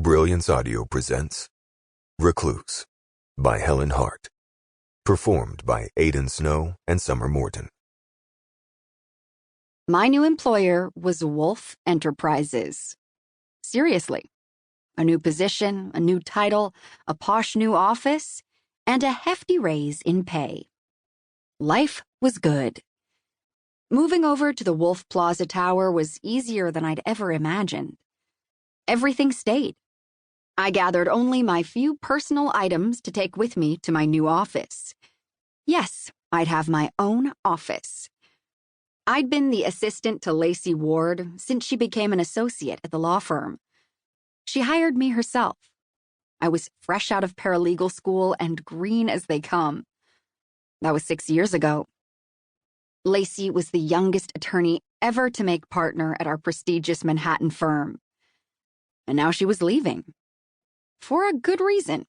Brilliance Audio presents Recluse by Helen Hardt. Performed by Aidan Snow and Summer Morton. My new employer was Wolfe Enterprises. Seriously. A new position, a new title, a posh new office, and a hefty raise in pay. Life was good. Moving over to the Wolfe Plaza Tower was easier than I'd ever imagined. Everything stayed. I gathered only my few personal items to take with me to my new office. Yes, I'd have my own office. I'd been the assistant to Lacey Ward since she became an associate at the law firm. She hired me herself. I was fresh out of paralegal school and green as they come. That was 6 years ago. Lacey was the youngest attorney ever to make partner at our prestigious Manhattan firm. And now she was leaving. For a good reason.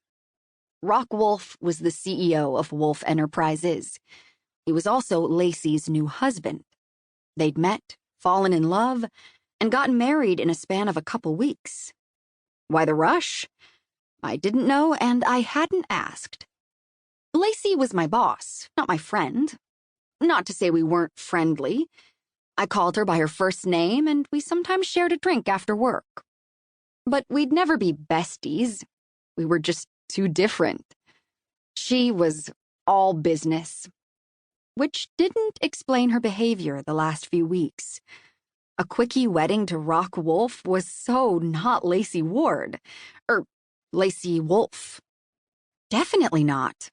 Roy Wolfe was the CEO of Wolfe Enterprises. He was also Lacey's new husband. They'd met, fallen in love, and gotten married in a span of a couple weeks. Why the rush? I didn't know, and I hadn't asked. Lacey was my boss, not my friend. Not to say we weren't friendly. I called her by her first name, and we sometimes shared a drink after work. But we'd never be besties. We were just too different. She was all business, which didn't explain her behavior the last few weeks. A quickie wedding to Roy Wolfe was so not Lacey Ward, or Lacey Wolfe. Definitely not.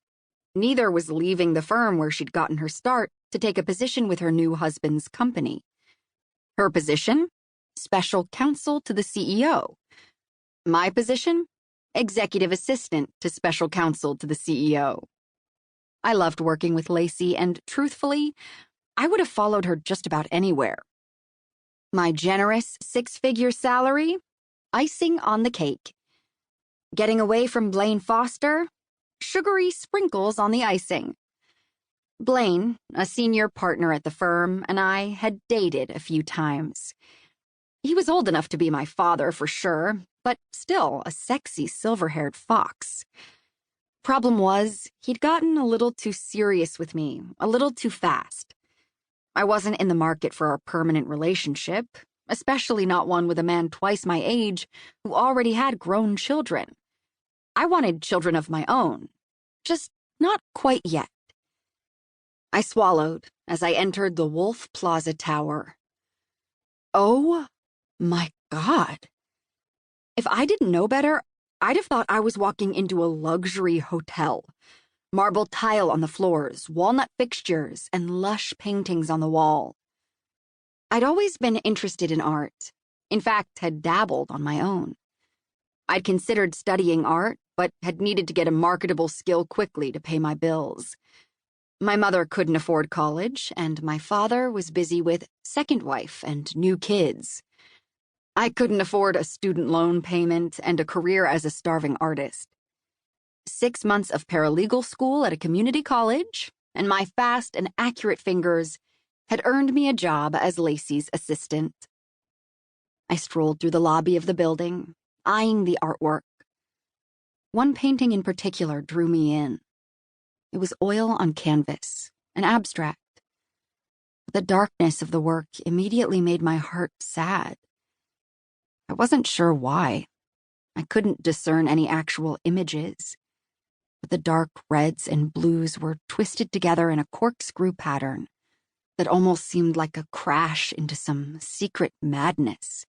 Neither was leaving the firm where she'd gotten her start to take a position with her new husband's company. Her position? Special counsel to the CEO. My position? Executive assistant to special counsel to the CEO. I loved working with Lacey, and truthfully, I would have followed her just about anywhere. My generous 6-figure salary? Icing on the cake. Getting away from Blaine Foster? Sugary sprinkles on the icing. Blaine, a senior partner at the firm, and I had dated a few times. He was old enough to be my father for sure, but still a sexy silver-haired fox. Problem was, he'd gotten a little too serious with me, a little too fast. I wasn't in the market for a permanent relationship, especially not one with a man twice my age who already had grown children. I wanted children of my own, just not quite yet. I swallowed as I entered the Wolfe Plaza Tower. Oh my God. If I didn't know better, I'd have thought I was walking into a luxury hotel. Marble tile on the floors, walnut fixtures, and lush paintings on the wall. I'd always been interested in art. In fact, had dabbled on my own. I'd considered studying art, but had needed to get a marketable skill quickly to pay my bills. My mother couldn't afford college, and my father was busy with second wife and new kids. I couldn't afford a student loan payment and a career as a starving artist. 6 months of paralegal school at a community college, and my fast and accurate fingers had earned me a job as Lacey's assistant. I strolled through the lobby of the building, eyeing the artwork. One painting in particular drew me in. It was oil on canvas, an abstract. The darkness of the work immediately made my heart sad. I wasn't sure why. I couldn't discern any actual images. But the dark reds and blues were twisted together in a corkscrew pattern that almost seemed like a crash into some secret madness.